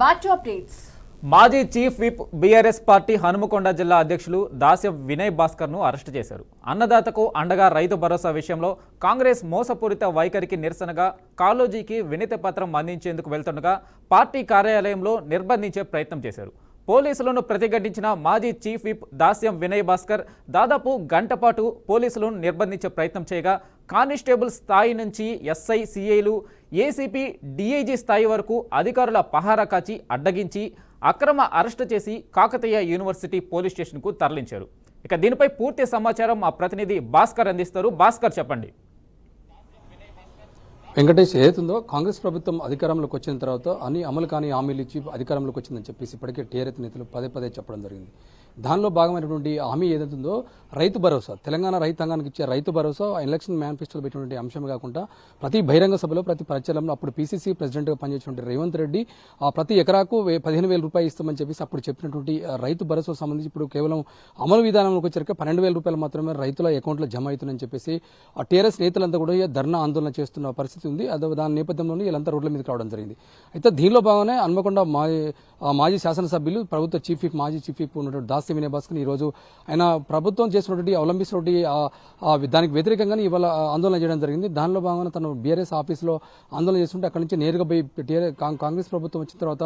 Back to updates. మాజీ chief whip BRS party Hanumakonda జిల్లా అధ్యక్షులు దాస్యం వినయ్ భాస్కర్ను అరెస్టు చేశారు. అన్నదాతకు అండగా రైతు భరోసా విషయంలో కాంగ్రెస్ మోసపూరిత వైఖరికి నిరసనగా కాళోజీకి వినతి పత్రం అందించేందుకు వెళ్తుండగా పార్టీ కార్యాలయంలో నిర్బంధించే ప్రయత్నం చేశారు. పోలీసులను ప్రతిఘటించిన మాజీ చీఫ్ విప్ దాస్యం వినయ్ భాస్కర్ దాదాపు గంట పాటు పోలీసులను నిర్బంధించే ప్రయత్నం చేయగా కానిస్టేబుల్ స్థాయి నుంచి ఎస్ఐ సిఐలు ఏసీపీ డీఐజీ స్థాయి వరకు అధికారుల పహారా కాచి అడ్డగించి అక్రమ అరెస్టు చేసి కాకతీయ యూనివర్సిటీ పోలీస్ స్టేషన్కు తరలించారు. ఇక దీనిపై పూర్తి సమాచారం మా ప్రతినిధి భాస్కర్ అందిస్తారు. భాస్కర్, చెప్పండి. వెంకటేష్, ఏదైతుందో కాంగ్రెస్ ప్రభుత్వం అధికారంలోకి వచ్చిన తర్వాత అన్ని అమలు కాని హామీలు ఇచ్చి అధికారంలోకి వచ్చిందని చెప్పేసి ఇప్పటికే టీఆర్ఎస్ నేతలు పదే చెప్పడం జరిగింది. దానిలో భాగమైనటువంటి హామీ ఏదైతుందో రైతు భరోసా, తెలంగాణ రైతాంగానికి ఇచ్చే రైతు భరోసా ఎలక్షన్ మేనిఫెస్టోలో పెట్టినటువంటి అంశమే కాకుండా ప్రతి బహిరంగ సభలో ప్రతి ప్రచారంలో అప్పుడు పీసీసీ ప్రెసిడెంట్గా పనిచేసినటువంటి రేవంత్ రెడ్డి ప్రతి ఎకరాకు 15,000 రూపాయలు ఇస్తామని చెప్పేసి అప్పుడు చెప్పినటువంటి రైతు భరోసా సంబంధించి ఇప్పుడు కేవలం అమలు విధానంలోకి వచ్చాక 12,000 రూపాయలు మాత్రమే రైతుల అకౌంట్లో జమ అవుతుందని చెప్పేసి ఆ టీఆర్ఎస్ నేతలంతా కూడా ధర్నా ఆందోళన చేస్తున్న పరిస్థితి ఉంది. అదే దాని నేపథ్యంలోనే వీళ్ళంతా రోడ్ల మీదకి రావడం జరిగింది. అయితే దీనిలో భాగంగానే హన్మకొండ మాజీ శాసనసభ్యులు ప్రభుత్వ చీఫ్ విప్ మాజీ చీఫ్ విప్ ఉన్నటువంటి దాస్యం వినయ్ భాస్కర్ ఈ రోజు ఆయన ప్రభుత్వం చేసినటువంటి అవలంబిస్తున్నటువంటి దానికి వ్యతిరేకంగానే ఇవాళ ఆందోళన చేయడం జరిగింది. దానిలో భాగంగా తను బీఆర్ఎస్ ఆఫీసులో ఆందోళన చేస్తుంటే అక్కడి నుంచి నేరుగా పోయి కాంగ్రెస్ ప్రభుత్వం వచ్చిన తర్వాత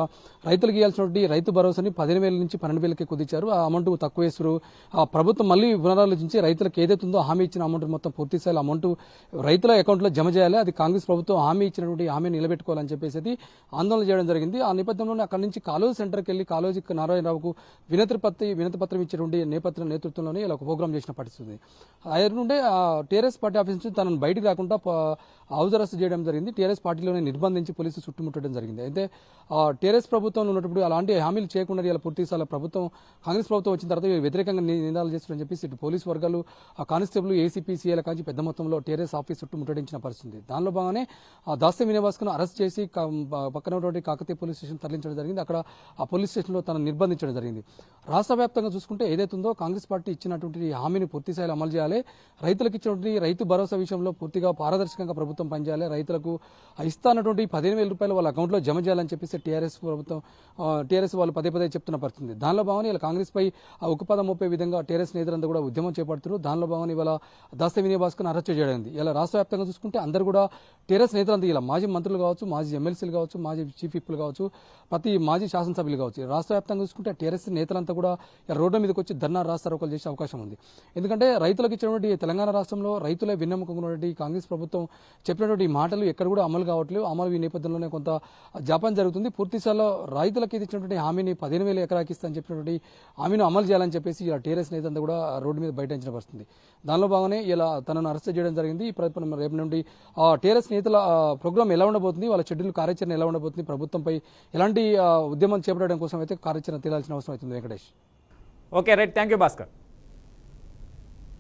రైతులకు ఇవ్వాల్సినటువంటి రైతు భరోసాని 10,000 నుంచి 12,000కి కుదించారు. ఆ అమౌంట్ తక్కువ వేస్తారు. ఆ ప్రభుత్వం మళ్ళీ పునరాలోచించి రైతులకు ఏదైతుందో హామీ ఇచ్చిన అమౌంట్ మొత్తం పూర్తి స్థాయిలో అమౌంట్ రైతుల అకౌంట్లో జమ చేయాలి. అది కాంగ్రెస్ ప్రభుత్వం హామీ ఇచ్చినటువంటి హామీని నిలబెట్టుకోవాలని చెప్పేసి ఆందోళన చేయడం జరిగింది. ఆ నేపథ్యంలోనే అక్కడి నుంచి కాలేజ్ సెంటర్కి వెళ్లి కాలేజీ నారాయణరావుకు వినతి పత్రం ఇచ్చినటువంటి నేతృత్వంలోనే ఇలా ఒక ప్రోగ్రామ్ చేసిన పరిస్థితి. ఆయన నుండే టీఆర్ఎస్ పార్టీ ఆఫీస్ నుంచి తనను బయటకు రాకుండా హౌస్ అరెస్ట్ చేయడం జరిగింది. టీఆర్ఎస్ పార్టీలోనే నిర్బంధించి పోలీసులు చుట్టుముట్టడం జరిగింది. అయితే టీఆర్ఎస్ ప్రభుత్వంలో ఉన్నప్పుడు అలాంటి హామీలు చేయకుండా ఇలా పూర్తి స్థాయిలో ప్రభుత్వం కాంగ్రెస్ ప్రభుత్వం వచ్చిన తర్వాత వ్యతిరేకంగా నిందాలు చేస్తారని చెప్పేసి ఇటు పోలీసు వర్గాలు కానిస్టేబుల్ ఏసీపీ సీఏల కాంచి పెద్ద మొత్తంలో టీఆర్ఎస్ ఆఫీస్ చుట్టుముట్టడించిన పరిస్థితి. దానిలో భాగంగానే దాస్యం వినయ్ భాస్కర్ను అరెస్ట్ చేసి పక్కన ఉన్నటువంటి కాకతీయ పోలీస్ స్టేషన్ తరలించడం జరిగింది. అక్కడ ఆ పోలీస్ స్టేషన్లో తనను నిర్బంధించడం జరిగింది. రాష్ట్ర వ్యాప్తంగా చూసుకుంటే ఏదైతుందో కాంగ్రెస్ పార్టీ ఇచ్చినటువంటి హామీని పూర్తి స్థాయిలో అమలు చేయాలి. రైతులకు ఇచ్చినటువంటి రైతు భరోసా విషయంలో పూర్తిగా పారదర్శకంగా ప్రభుత్వం పనిచేయాలి. రైతులకు ఇస్తానటువంటి 15,000 రూపాయలు వాళ్ళ అకౌంట్లో జమ చేయాలని చెప్పేసి టీఆర్ఎస్ వాళ్ళు పదే చెప్తున్న పరిస్థితి. దానిలో భాగంగా ఇలా కాంగ్రెస్ పై ఉక్కుపాదం మోపే విధంగా టీఆర్ఎస్ నేతలంతా కూడా ఉద్యమం చేపడుతున్నారు. దానిలో భాగంగా ఇవాళ దాస్యం వినయ్ భాస్కర్ను అరెస్ట్ చేయడం. ఇలా రాష్ట్ర వ్యాప్తంగా చూసుకుంటే అందరూ కూడా టీఆర్ఎస్ నేతలంతా ఇలా మాజీ మంత్రులు కావచ్చు, మాజీ ఎమ్మెల్సీలు కావచ్చు, మాజీ చీఫ్ విప్లు కావచ్చు, ప్రతి మాజీ శాసనసభ్యులు కావచ్చు, రాష్ట్ర వ్యాప్తంగా చూసుకుంటే టీఆర్ఎస్ నేతలంతా కూడా రోడ్ల మీదకి వచ్చి ధర్నా రాస్తారోకలు చేసే అవకాశం ఉంది. ఎందుకంటే రైతులకు ఇచ్చినటువంటి తెలంగాణ రాష్ట్రంలో రైతులే వెన్నెముక ఉన్నటువంటి కాంగ్రెస్ ప్రభుత్వం చెప్పినటువంటి మాటలు ఎక్కడ కూడా అమలు కావట్లేదు. అమలు ఈ నేపథ్యంలోనే కొంత జాప్యం జరుగుతుంది. పూర్తి స్థాయిలో రైతులకు ఇచ్చినటువంటి హామీని 15,000 ఎకరాకి ఇస్తానని చెప్పినటువంటి హామీని అమలు చేయాలని చెప్పేసి ఇలా టీఆర్ఎస్ నేతంతా కూడా రోడ్డు మీద బయటించిన పరిస్థితి. దానిలో భాగంగానే ఇలా తనను అరెస్ట్ చేయడం జరిగింది. రేపు నుండి టీఆర్ఎస్ నేతల ప్రోగ్రామ్ ఎలా ఉండబోతుంది, వాళ్ళ షెడ్యూల్ కార్యాచరణ ఎలా ఉండబోతుంది, ప్రభుత్వంపై ఎలాంటి ఉద్యమం చేపట్టడం కోసం అయితే కార్యాచరణ తీరాల్సిన అవసరం అవుతుంది. Venkatesh. Okay, right. Thank you Bhaskar.